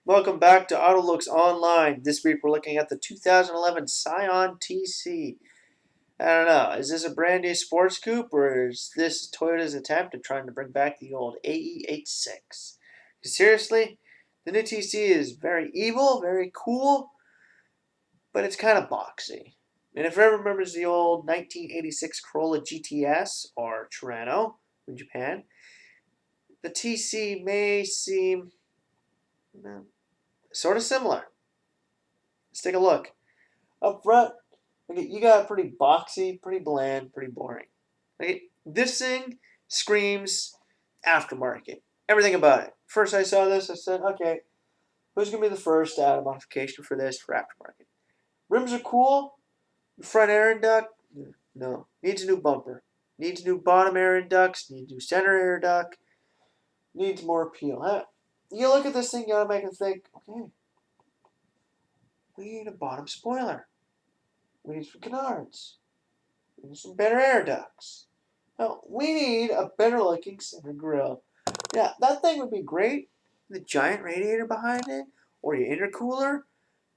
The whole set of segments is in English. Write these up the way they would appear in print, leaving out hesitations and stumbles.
Welcome back to AutoLooks Online. This week we're looking at the 2011 Scion TC. I don't know, is this a brand new sports coupe or is this Toyota's attempt at trying to bring back the old AE86? Seriously, the new TC is very evil, very cool, but it's kind of boxy. And if everyone remembers the old 1986 Corolla GTS or Toronto in Japan, the TC may seem sort of similar. Let's take a look. Up front, okay, you got pretty boxy, pretty bland, pretty boring. Okay, this thing screams aftermarket. Everything about it. First I saw this, I said, okay, who's going to be the first to add a modification for this for aftermarket? Rims are cool. Front air duct, no. Needs a new bumper. Needs new bottom air ducts. Needs new center air duct. Needs more appeal. You look at this thing, you gotta make it think, okay, we need a bottom spoiler. We need some canards. We need some better air ducts. Now, we need a better looking center grille. Yeah, that thing would be great. The giant radiator behind it, or your intercooler.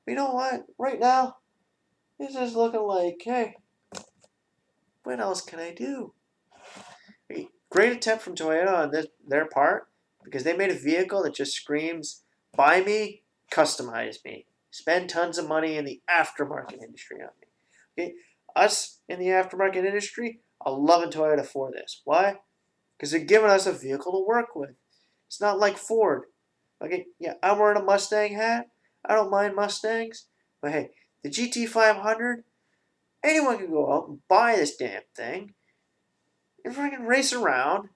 But you know what? Right now, it's just looking like, hey, what else can I do? Great attempt from Toyota on their part, because they made a vehicle that just screams, buy me, customize me. Spend tons of money in the aftermarket industry on me. Okay? Us in the aftermarket industry are loving Toyota for this. Why? Because they're giving us a vehicle to work with. It's not like Ford. Okay, yeah, I'm wearing a Mustang hat. I don't mind Mustangs. But hey, the GT500, anyone can go out and buy this damn thing and freaking race around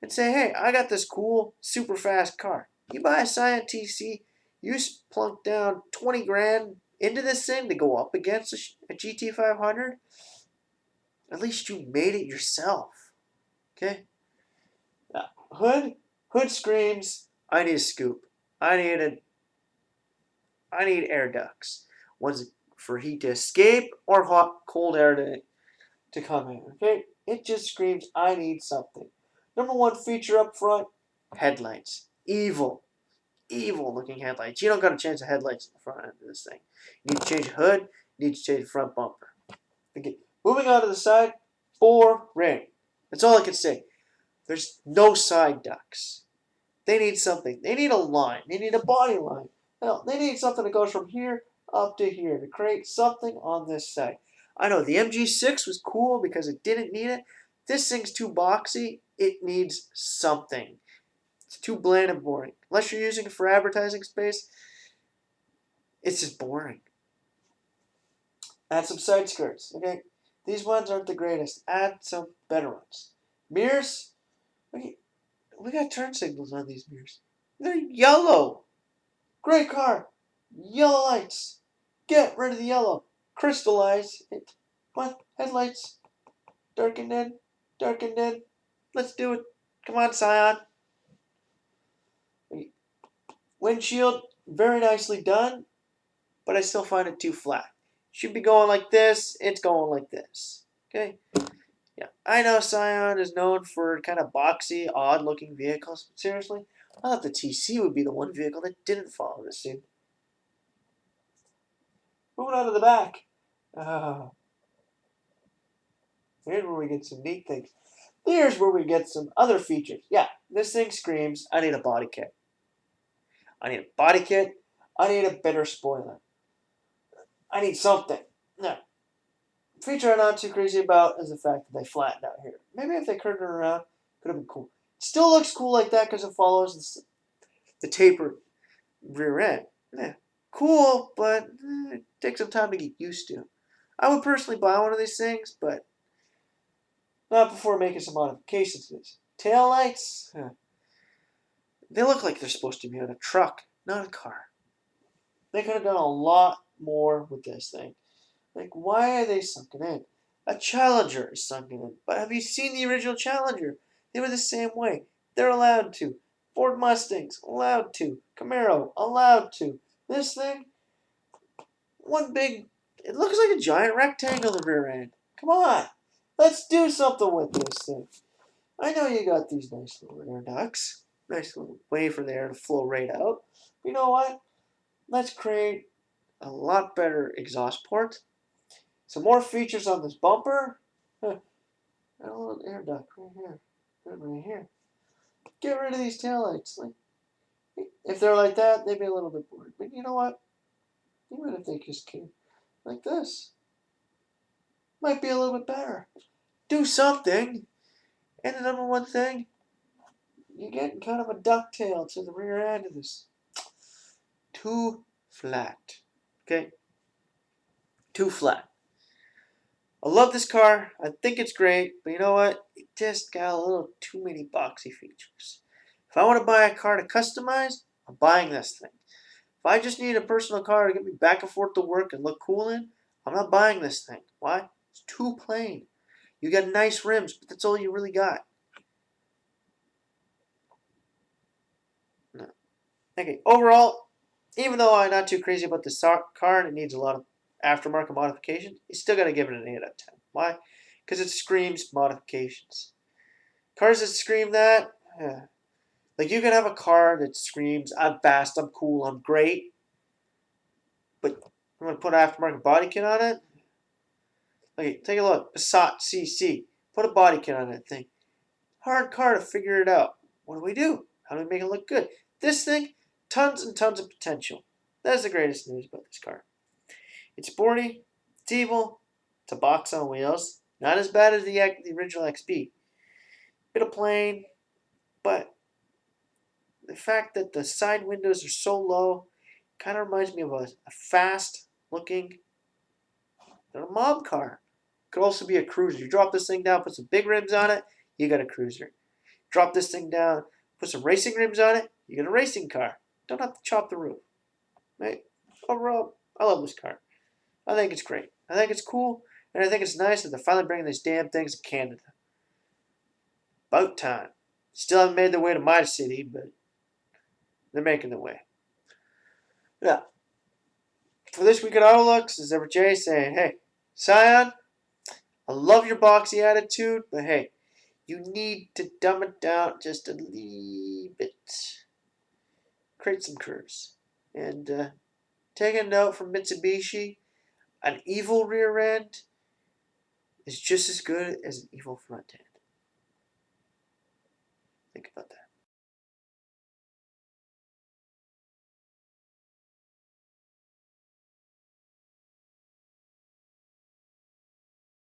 and say, hey, I got this cool, super fast car. You buy a Scion TC, you plunk down 20 grand into this thing to go up against a GT500, at least you made it yourself. Okay? Now, Hood screams, I need a scoop. I need air ducts. One's for heat to escape or cold air to come in. Okay? It just screams, I need something. Number one feature up front, headlights. Evil looking headlights. You don't got to change the headlights in the front end of this thing. You need to change the hood. You need to change the front bumper. Okay. Moving on to the side, boring. That's all I can say. There's no side ducts. They need something. They need a line. They need a body line. Hell, they need something that goes from here up to here to create something on this side. I know the MG6 was cool because it didn't need it. This thing's too boxy. It needs something. It's too bland and boring. Unless you're using it for advertising space, it's just boring. Add some side skirts, okay? These ones aren't the greatest. Add some better ones. Mirrors, we got turn signals on these mirrors. They're yellow. Great car. Yellow lights. Get rid of the yellow. Crystallize it. What? Headlights. Darkened in. Darkened in. Let's do it. Come on, Scion. Windshield, very nicely done, but I still find it too flat. Should be going like this, it's going like this. Okay? Yeah, I know Scion is known for kind of boxy, odd-looking vehicles, but seriously, I thought the TC would be the one vehicle that didn't follow this suit. Moving on to the back. Here's where we get some neat things. Here's where we get some other features. Yeah, this thing screams, I need a body kit. I need a body kit. I need a better spoiler. I need something. Now, feature I'm not too crazy about is the fact that they flattened out here. Maybe if they curved it around, could have been cool. Still looks cool like that because it follows the tapered rear end. Yeah, cool, but it takes some time to get used to. I would personally buy one of these things, but not before making some modifications to this. Tail lights, they look like they're supposed to be on a truck, not a car. They could have done a lot more with this thing. Like, why are they sunken in? A Challenger is sunken in. But have you seen the original Challenger? They were the same way. They're allowed to. Ford Mustangs, allowed to. Camaro, allowed to. This thing, one big, it looks like a giant rectangle in the rear end. Come on. Let's do something with this thing. I know you got these nice little air ducts. Nice little way for the air to flow right out. You know what? let's create a lot better exhaust port. Some more features on this bumper. Huh, and a little air duct right here. Right here. Get rid of these taillights. Like, if they're like that, they'd be a little bit boring. But you know what? Even if they just came like this, might be a little bit better. Do something. And the number one thing, you're getting kind of a ducktail to the rear end of this. Too flat. Okay? Too flat. I love this car. I think it's great. But you know what? It just got a little too many boxy features. If I want to buy a car to customize, I'm buying this thing. If I just need a personal car to get me back and forth to work and look cool in, I'm not buying this thing. Why? It's too plain. You got nice rims, but that's all you really got. No. Okay, overall, even though I'm not too crazy about this car and it needs a lot of aftermarket modifications, you still got to give it an 8 out of 10. Why? Because it screams modifications. Cars that scream that, like you can have a car that screams, I'm fast, I'm cool, I'm great, but I'm going to put an aftermarket body kit on it. Okay, take a look. Passat CC. Put a body kit on that thing. Hard car to figure it out. What do we do? How do we make it look good? This thing, tons and tons of potential. That's the greatest news about this car. It's sporty, it's evil, it's a box on wheels. Not as bad as the original XB. Bit of plain, but the fact that the side windows are so low kind of reminds me of a fast-looking mob car. Could also be a cruiser. You drop this thing down, put some big rims on it, you got a cruiser. Drop this thing down, put some racing rims on it, you got a racing car. Don't have to chop the roof. Right? Overall, I love this car. I think it's great. I think it's cool, and I think it's nice that they're finally bringing these damn things to Canada. About time. Still haven't made their way to my city, but they're making their way. Yeah. For this week at AutoLooks, this is Ever Jay saying, hey, Scion, I love your boxy attitude, but hey, you need to dumb it down just a little bit. Create some curves. And take a note from Mitsubishi, an evil rear end is just as good as an evil front end.